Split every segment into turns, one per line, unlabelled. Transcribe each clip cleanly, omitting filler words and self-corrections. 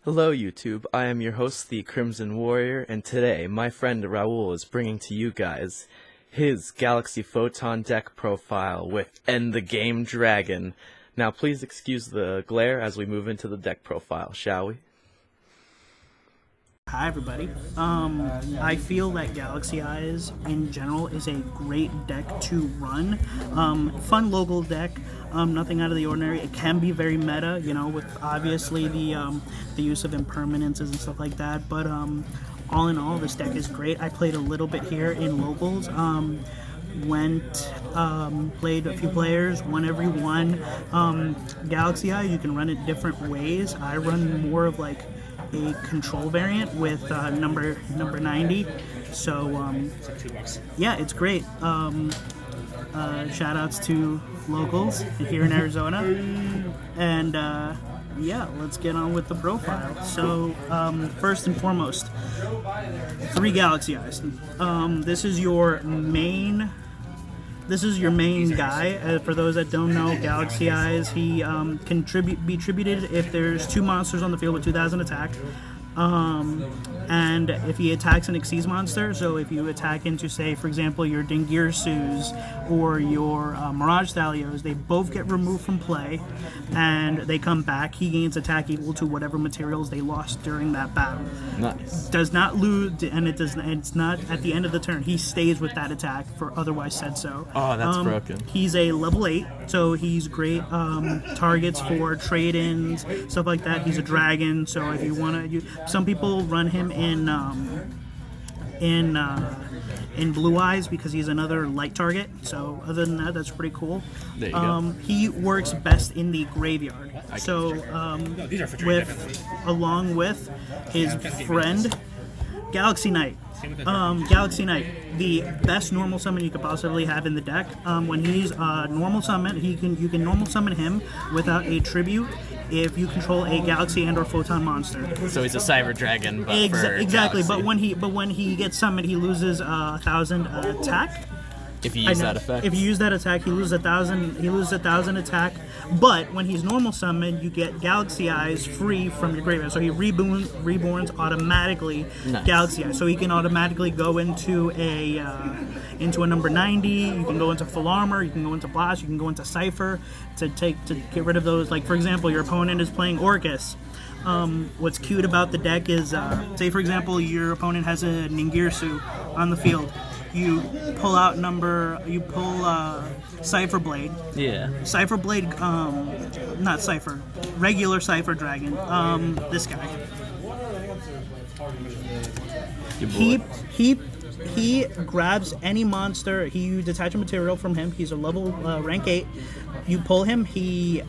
Hello YouTube, I am your host, the Crimson Warrior, and today my friend Raul is bringing to you guys his Galaxy Photon deck profile with End the Game Dragon. Now please excuse the glare as we move into the deck profile, shall we?
Hi everybody. I feel that Galaxy Eyes in general is a great deck to run. Fun local deck, nothing out of the ordinary. It can be very meta, you know, with obviously the use of impermanences and stuff like that. But all in all, this deck is great. I played a little bit here in locals. Played a few players, won every one. Galaxy Eye, you can run it different ways. I run more of like a control variant with number 90, so yeah, it's great. Shout outs to locals here in Arizona, and yeah, let's get on with the profile. So first and foremost, 3 Galaxy Eyes. This is your main guy. For those that don't know, Galaxy Eyes, he can be tributed if there's 2 monsters on the field with 2,000 attack. And if he attacks an Xyz monster, so if you attack into, say, for example, your Dingirsus or your Mirage Thalios, they both get removed from play, and they come back. He gains attack equal to whatever materials they lost during that battle.
Nice. Does
not lose, and it's not at the end of the turn. He stays with that attack for otherwise said so.
Oh, that's broken.
He's a level 8, so he's great targets for trade-ins, stuff like that. He's a dragon, so if you want to, some people run him in Blue Eyes because he's another light target. So other than that, that's pretty cool.
There you go.
He works best in the graveyard. So along with his friend Galaxy Knight. Galaxy Knight, the best normal summon you could possibly have in the deck. When he's normal summon, you can normal summon him without a tribute if you control a Galaxy and/or Photon monster.
So he's a Cyber Dragon, but
exactly.
Galaxy.
But when he gets summoned, he loses 1,000 attack.
If you use that effect.
If you use that attack, he loses 1,000. He loses 1,000 attack. But when he's normal summoned, you get Galaxy Eyes free from your graveyard. So he reborns automatically. Nice. Galaxy Eyes. So he can automatically go into a number 90. You can go into full armor. You can go into blast. You can go into cipher to get rid of those. Like for example, your opponent is playing Orcust. What's cute about the deck is, say for example, your opponent has a Ningirsu on the field. You pull Cipher Blade. Yeah. Cipher Blade, not Cipher, regular Cipher Dragon. This guy. He grabs any monster. You detach a material from him. He's a level rank 8. You pull him. He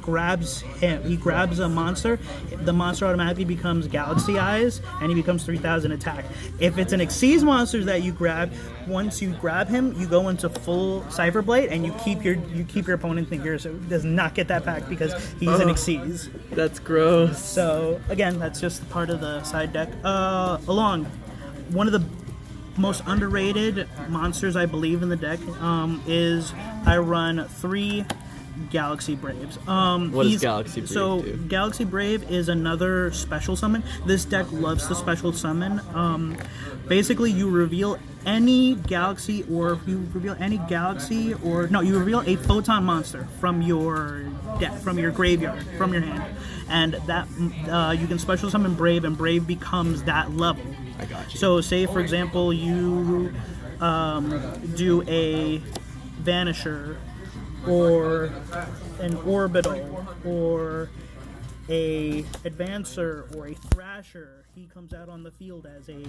grabs him. He grabs a monster. The monster automatically becomes Galaxy Eyes, and he becomes 3,000 attack. If it's an Xyz monster that you grab, once you grab him, you go into full Cipher Blade, and you keep your opponent Ningirsu. So he does not get that pack because he's an Xyz.
That's gross.
So again, that's just part of the side deck. Along one of the most underrated monsters I believe in the deck is I run 3 Galaxy Braves.
What does Galaxy Brave do?
Galaxy Brave is another special summon. This deck loves to special summon. Basically, you reveal any galaxy, or you reveal a Photon monster from your deck, from your graveyard, from your hand, and that you can special summon Brave, and Brave becomes that level.
I got you.
So, say for example, you do a Vanisher, or an Orbital, or a Advancer, or a Thrasher. He comes out on the field as a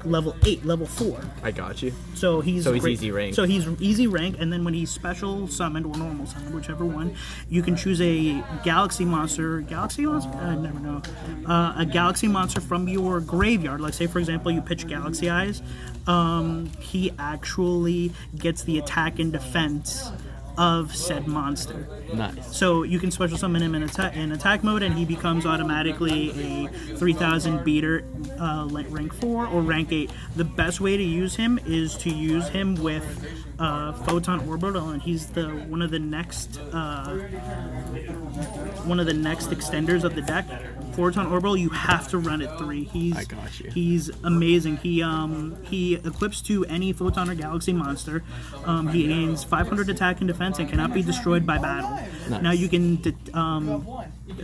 level 8, level 4.
I got you.
So he's
easy rank.
So he's easy rank, and then when he's special summoned or normal summoned, whichever one, you can choose a Galaxy monster. Galaxy monster? I never know. A Galaxy monster from your graveyard. Like say for example, you pitch Galaxy Eyes. He actually gets the attack and defense of said monster.
Nice.
So you can special summon him in attack mode, and he becomes automatically a 3,000 beater, rank 4 or rank 8. The best way to use him is to use him with Photon Orbital, and he's one of the next extenders of the deck. Photon Orbital, you have to run it 3.
I got you.
He's amazing. He equips to any Photon or Galaxy monster. He gains 500 attack and defense and cannot be destroyed by battle.
Nice.
Now you can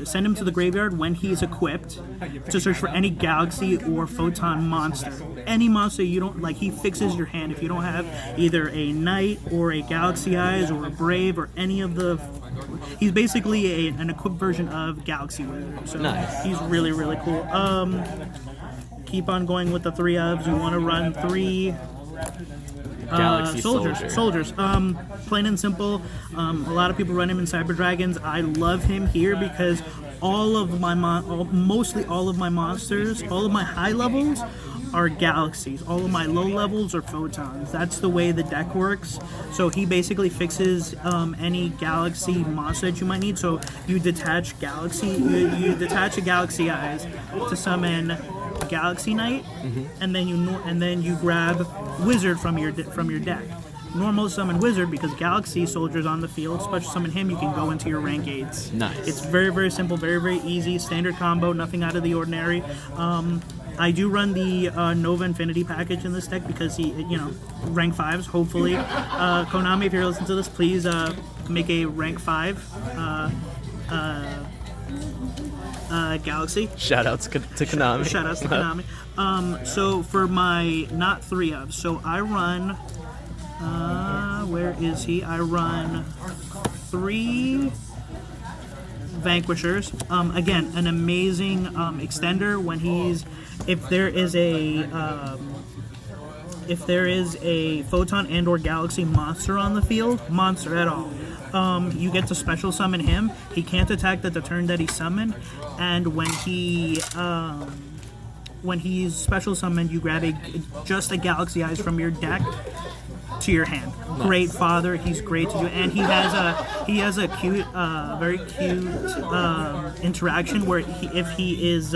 send him to the graveyard when he's equipped to search for any Galaxy or Photon monster. Any monster you don't like, he fixes your hand. If you don't have either a Knight or a Galaxy Eyes or a Brave or any of the... He's basically an equipped version of Galaxy Wizard. So
nice.
He's really, really cool. Keep on going with the 3 ofs. You want to run 3...
Galaxy
soldiers. Plain and simple. A lot of people run him in Cyber Dragons. I love him here because mostly all of my monsters, all of my high levels are galaxies. All of my low levels are photons. That's the way the deck works. So he basically fixes any galaxy monster that you might need. So you detach you detach a Galaxy Eyes to summon Galaxy Knight, and then you grab Wizard from your deck. Normal summon Wizard because Galaxy Soldier's on the field. Special summon him, you can go into your rank 8s.
Nice.
It's very, very simple, very, very easy. Standard combo, nothing out of the ordinary. I do run the Nova Infinity package in this deck because he, rank 5s, hopefully. Konami, if you're listening to this, please make a rank 5 Galaxy.
Shoutouts to Konami.
Shoutouts to Konami. So for my not 3 of, so I run. Where is he? I run 3 Vanquishers. Again, an amazing extender when he's. If there is a Photon and or Galaxy monster on the field, monster at all, you get to special summon him. He can't attack the turn that he summoned, and when he's special summoned, you grab just a Galaxy Eyes from your deck to your hand. Nice. Great father. He's great to do, and he has a cute, very cute interaction where if he is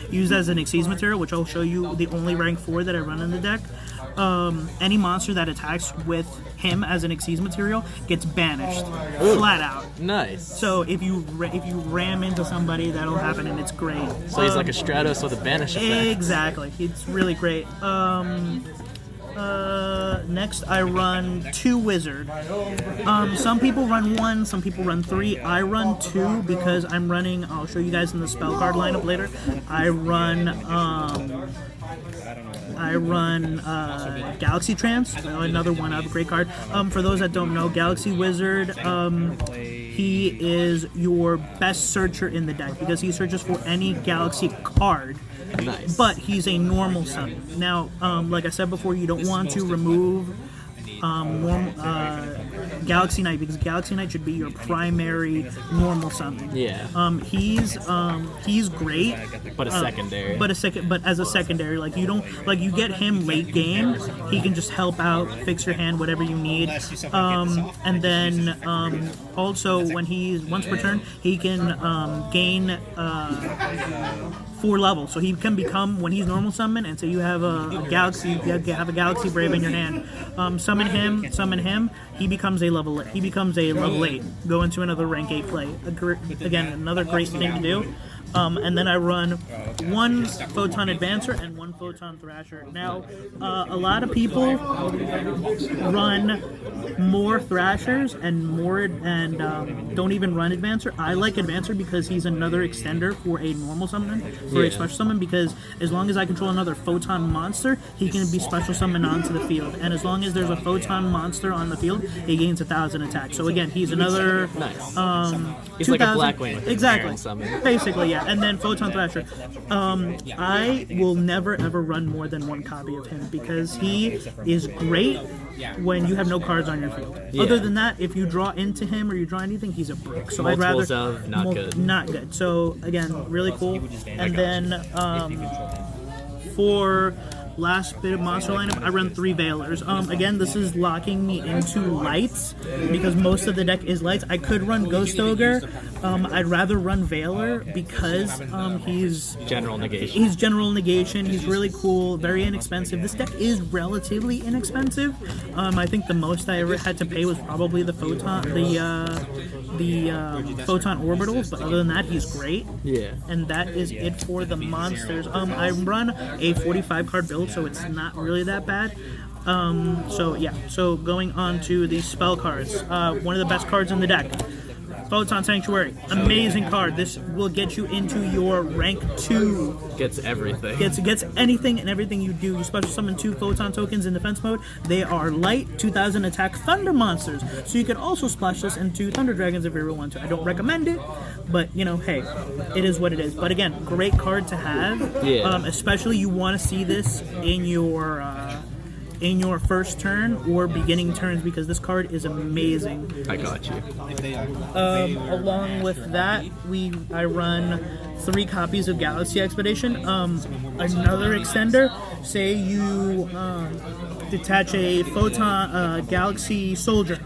used as an Xyz material, which I'll show you the only rank 4 that I run in the deck. Any monster that attacks with him as an Xyz material gets banished. Ooh. Flat out.
Nice.
So if you ram into somebody, that'll happen, and it's great.
So he's like a Stratos with a banish effect.
Exactly. It's really great. Next, I run 2 Wizard. Some people run 1, some people run 3. I run 2 because I'm running. I'll show you guys in the spell card lineup later. I run Galaxy Trance, another one of great card. For those that don't know, Galaxy Wizard, he is your best searcher in the deck because he searches for any Galaxy card.
Nice.
But he's a normal summon. Now, like I said before, you don't want to remove Galaxy Knight because Galaxy Knight should be your primary normal summon.
Yeah.
He's great.
But a secondary.
But as a secondary, you get him late game. He can just help out, fix your hand, whatever you need. And then also once per turn, he can gain 4 levels. So he can become, when he's normal summon, and say you have a Galaxy Brave in your hand, summon him. He becomes a level 8. Go into another rank 8 play. Again, another great thing to do. And then I run 1 Photon Advancer and 1 Photon Thrasher. Now, a lot of people run more Thrashers and don't even run Advancer. I like Advancer because he's another extender for a normal summon, a special summon, because as long as I control another Photon monster, he can be special summoned onto the field. And as long as there's a Photon monster on the field, he gains 1,000 attack. So again, he's another...
Nice. He's like a Blackwing with
exactly.
Summon.
Basically, yeah. And then Photon Thrasher. I will never ever run more than 1 copy of him because he is great when you have no cards on your field. Yeah. Other than that, if you draw into him or you draw anything, he's a brick. So
Multiples
I'd rather
of not good.
Not good. So again, really cool. And then for last bit of monster lineup, I run 3 Veilers. Again, this is locking me into lights because most of the deck is lights. I could run Ghost Ogre. I'd rather run Veiler because he's
general negation.
He's general negation. He's really cool, very inexpensive. This deck is relatively inexpensive. I think the most I ever had to pay was probably the Photon, the Photon Orbitals, but other than that, he's great.
Yeah.
And that is it for the monsters. I run a 45 card build, so it's not really that bad. So yeah, so going on to the spell cards. One of the best cards in the deck. Photon Sanctuary, amazing card. This will get you into your rank 2.
Gets everything.
Gets anything and everything you do. You special summon 2 Photon tokens in defense mode. They are light, 2000 attack thunder monsters. So you could also splash this into Thunder Dragons if you really want to. I don't recommend it, but you know, hey, it is what it is. But again, great card to have.
Yeah.
Especially you want to see this in your first turn or beginning turns because this card is amazing.
I got you.
Along with that, I run 3 copies of Galaxy Expedition. Another extender, say you detach a Photon Galaxy Soldier.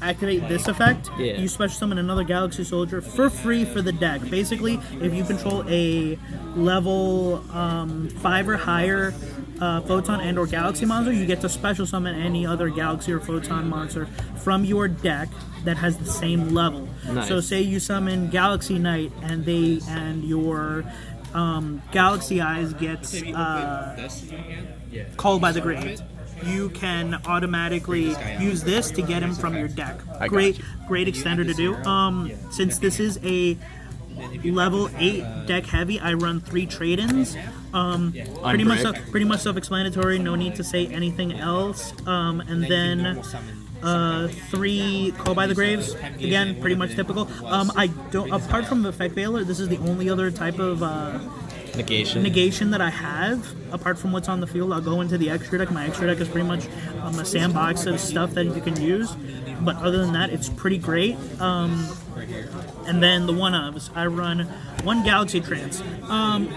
Activate this effect, you special summon another Galaxy Soldier for free for the deck. Basically, if you control a level 5 or higher Photon and or Galaxy monster, you get to special summon any other Galaxy or Photon monster from your deck that has the same level.
Nice.
So say you summon Galaxy Knight and your Galaxy Eyes gets called by the grave. You can automatically use this to get him from your deck. Great extender to do. Since this is a level 8 deck heavy, I run 3 trade-ins. Pretty much self-explanatory. No need to say anything else. And then 3 Call by the Graves. Again, pretty much typical. I don't. Apart from Effect Veiler, this is the only other type of negation that I have. Apart from what's on the field, I'll go into the extra deck. My extra deck is pretty much a sandbox of stuff that you can use. But other than that, it's pretty great. And then the one-ofs, I run 1 Galaxy Trance.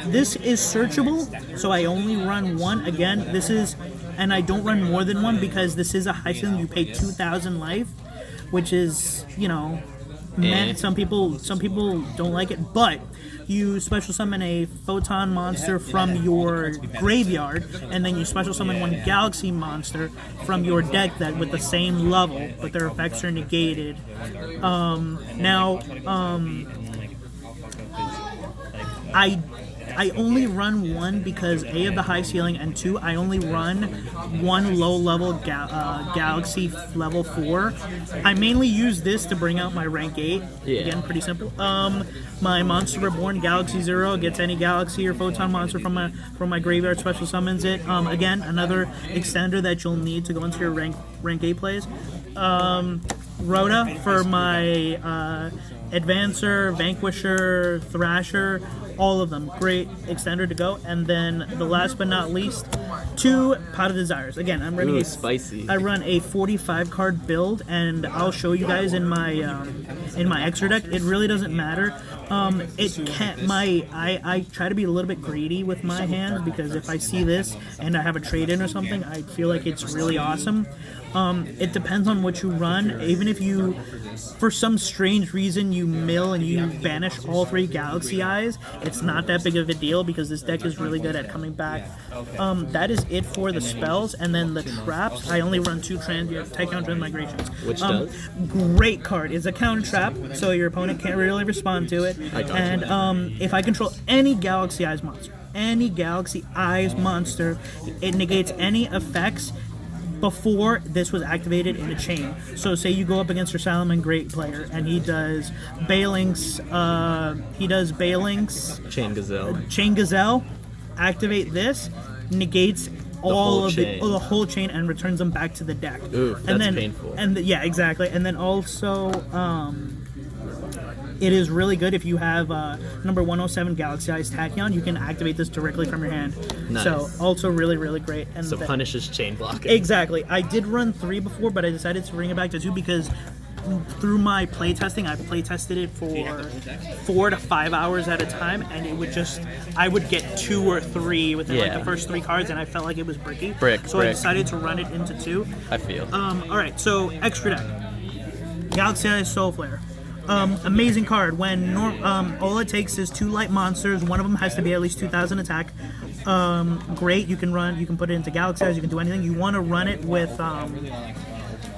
This is searchable, so I only run 1. Again, this is, and I don't run more than 1 because this is a high ceiling. You pay 2,000 life, which is, you know, some people don't like it, but you special summon a Photon monster from your graveyard, and then you special summon 1 Galaxy monster from your deck that with the same level, but their effects are negated. I only run 1 because A, of the high ceiling, and 2, I only run 1 low-level Galaxy level 4. I mainly use this to bring out my rank 8.
Yeah.
Again, pretty simple. My Monster Reborn Galaxy 0 gets any Galaxy or Photon monster from my graveyard, special summons it. Again, another extender that you'll need to go into your rank 8 plays. Rhoda for my Advancer, Vanquisher, Thrasher, all of them. Great extender to go. And then the last but not least, 2 Pot of Desires. Again, I'm running
spicy.
I run a 45 card build, and I'll show you guys in my extra deck. It really doesn't matter. I try to be a little bit greedy with my hands because if I see this and I have a trade-in or something, I feel like it's really awesome. It depends on what you run. Even if you, for some strange reason, you mill and you banish all 3 Galaxy Eyes, it's not that big of a deal because this deck is really good at coming back. That is it for the spells, and then the traps. I only run 2 Tycoon Migrations.
Which does?
Great card. It's a counter trap, so your opponent can't really respond to it. And if I control any Galaxy Eyes monster, it negates any effects before this was activated in a chain. So say you go up against your Salamangreat player and he does Balinks, Chain Gazelle, activate this, negates all of the whole chain and returns them back to the deck.
Ooh, that's painful.
Yeah, exactly. And then also it is really good if you have number 107 Galaxy Eyes Tachyon. You can activate this directly from your hand.
Nice.
So also really, really great. And
punishes chain blocking.
Exactly. I did run 3 before, but I decided to bring it back to 2 because through my playtesting, I playtested it for 4 to 5 hours at a time, and it would just, I would get 2 or 3 within like the first 3 cards, and I felt like it was bricky. So I decided to run it into 2.
I feel.
Alright, so extra deck. Galaxy Eyes Soul Flare. Amazing card. When all it takes is 2 light monsters, one of them has to be at least 2,000 attack. Great, you can put it into Galaxy Eyes, you can do anything. You want to run it with, you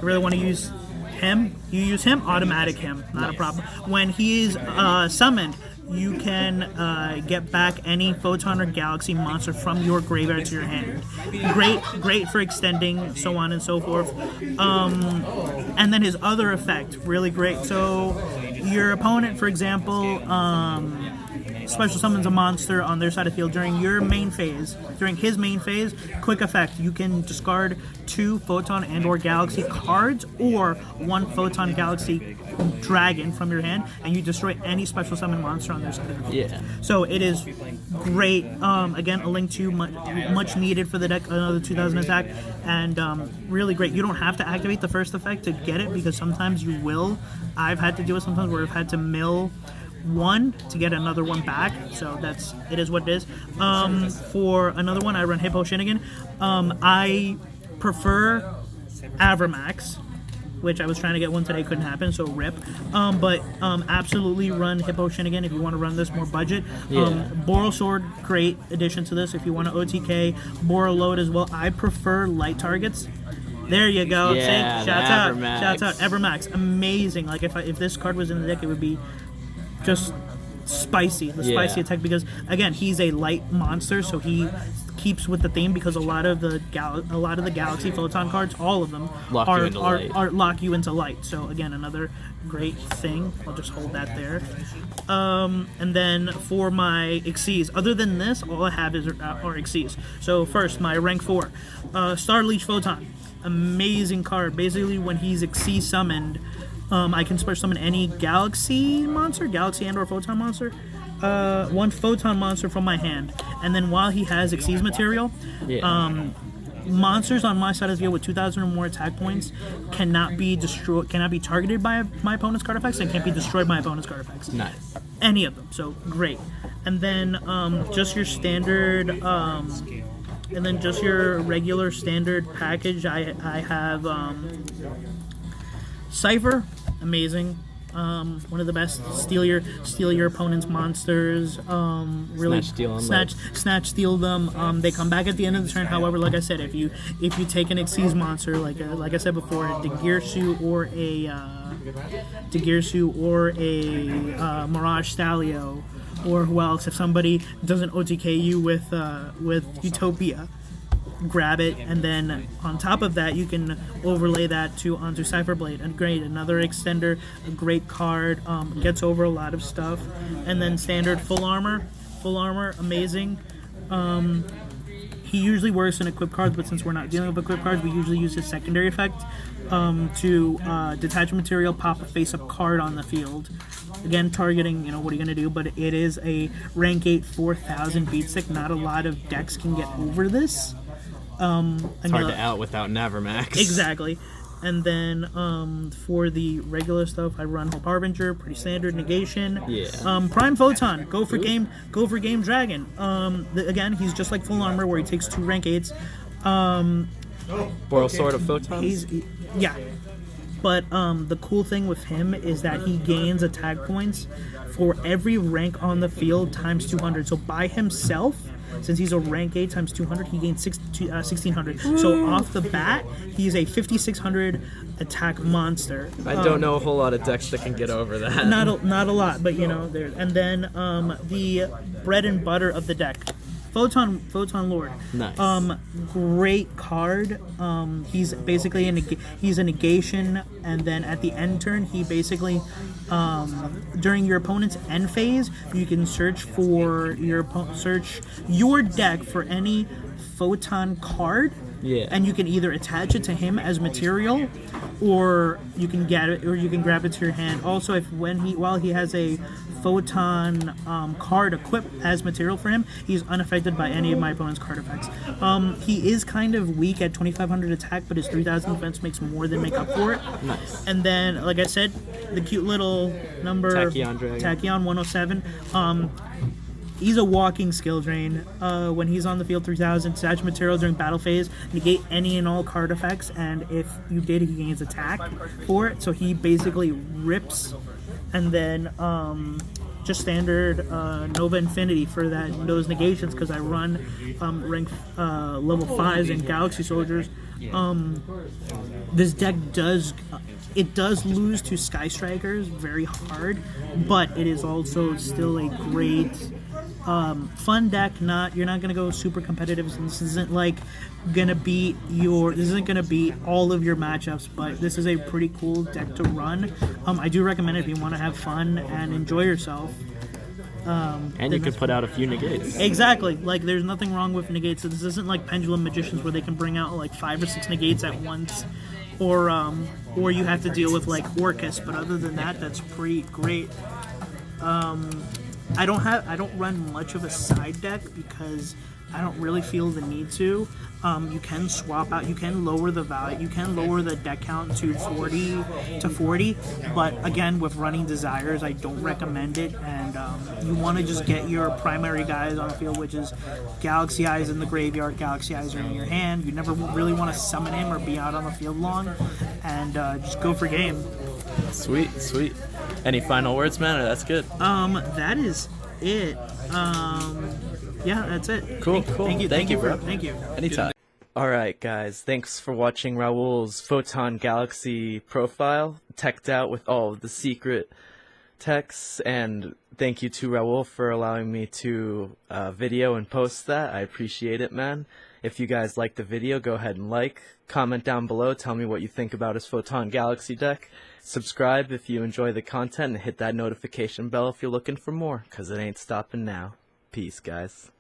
really want to use him, you use him, automatic him, not a problem. When he is summoned, you can get back any Photon or Galaxy monster from your graveyard to your hand. Great for extending, so on and so forth. And then his other effect, really great. So your opponent, for example, special summons a monster on their side of the field during your main phase. During his main phase, quick effect, you can discard 2 Photon and or Galaxy cards or 1 Photon Galaxy Dragon from your hand, and you destroy any special summon monster on their side of the field.
Yeah.
So it is great. Again, a link to much needed for the deck, another 2,000 attack, and really great. You don't have to activate the first effect to get it, because sometimes you will. I've had to do it sometimes where I've had to mill 1 to get another one back, so it is what it is. For another one, I run Hippo Shinnigan. I prefer Avramax, which I was trying to get one today, couldn't happen, so rip. But absolutely run Hippo Shinnigan if you want to run this more budget. Boral Sword, great addition to this if you want to OTK. Boral Load as well. I prefer light targets. There you go.
Yeah,
See? Shouts out. Evermax. Amazing. Like if this card was in the deck, it would be just spicy. The spicy attack, because again, he's a light monster, so he keeps with the theme, because a lot of the Galaxy Photon cards, all of them lock you into light. So again, another great thing. I'll just hold that there. And then for my Xyz, other than this, all I have are Xyz. So first, my rank 4, Star Leech Photon. Amazing card. Basically, when he's Xyz summoned, I can special summon any Galaxy monster, Galaxy and or Photon monster, 1 Photon monster from my hand, and then while he has Xyz material, monsters on my side of the field with 2,000 or more attack points cannot be targeted by my opponent's card effects, and can't be destroyed by opponent's card effects.
Nice.
Any of them. So great. And then just your standard. And then just your regular standard package, I have Cypher, amazing. One of the best. Steal your opponent's monsters. Really snatch steal them. They come back at the end of the turn. However, like I said, if you take an Xyz monster, like I said before, a Degirsu or a Mirage Stalio, or who else? If somebody doesn't OTK you with Utopia, grab it, and then on top of that, you can overlay that onto Cypherblade. And great, another extender, a great card, gets over a lot of stuff. And then standard full armor, amazing. He usually works in equipped cards, but since we're not dealing with equipped cards, we usually use his secondary effect to detach material, pop a face-up card on the field. Again, targeting, what are you going to do? But it is a rank 8 4,000 beat stick. Not a lot of decks can get over this.
It's hard to out without Navramax.
Exactly. And then for the regular stuff, I run Hope Harbinger, pretty standard. Negation.
Yeah.
Prime Photon, go for game Dragon. Again, he's just like full armor, where he takes 2 rank 8s.
Boral Sword of Photons?
Yeah. But the cool thing with him is that he gains attack points for every rank on the field times 200. So by himself, since he's a rank 8 times 200, he gains 1,600. So off the bat, he's a 5,600 attack monster.
I don't know a whole lot of decks that can get over that.
Not a lot, but there. And then the bread and butter of the deck, Photon Lord.
Nice.
Great card. He's basically he's a negation, and then at the end turn, he basically during your opponent's end phase, you can search your deck for any Photon card
Yeah.
And you can either attach it to him as material, or you can get it, or you can grab it to your hand. Also, while he has a photon card equipped as material for him, he's unaffected by any of my opponent's card effects. He is kind of weak at 2,500 attack, but his 3,000 defense makes more than make up for it.
Nice.
And then, like I said, the cute little number Tachyon 107. He's a walking skill drain. When he's on the field, 3,000, attach material during battle phase, negate any and all card effects, and if you did, he gains attack for it. So he basically rips, and then just standard Nova Infinity for those negations, because I run rank level 5s and Galaxy Soldiers. This deck does lose to Sky Strikers very hard, but it is also still a great fun deck. You're not gonna go super competitive. This isn't like gonna beat all of your matchups, but this is a pretty cool deck to run. I do recommend it if you want to have fun and enjoy yourself.
And you could put out a few negates.
Exactly. Like, there's nothing wrong with negates. So this isn't like Pendulum Magicians where they can bring out like 5 or 6 negates at once, or you have to deal with like Orcust. But other than that, that's pretty great. I don't run much of a side deck because I don't really feel the need to. You can swap out, you can lower the value, you can lower the deck count to 40, but again, with running Desires, I don't recommend it. And you want to just get your primary guys on the field, which is Galaxy Eyes in the graveyard, Galaxy Eyes are in your hand. You never really want to summon him or be out on the field long, and just go for game.
Sweet. Any final words, man? Or that's good.
That is it. Yeah, that's it.
Cool.
Thank you, bro. Thank you.
Anytime. Alright, guys. Thanks for watching Raul's Photon Galaxy profile, teched out with all of the secret techs, and thank you to Raul for allowing me to video and post that. I appreciate it, man. If you guys like the video, go ahead and comment down below, tell me what you think about his Photon Galaxy deck. Subscribe if you enjoy the content, and hit that notification bell if you're looking for more, because it ain't stopping now. Peace, guys.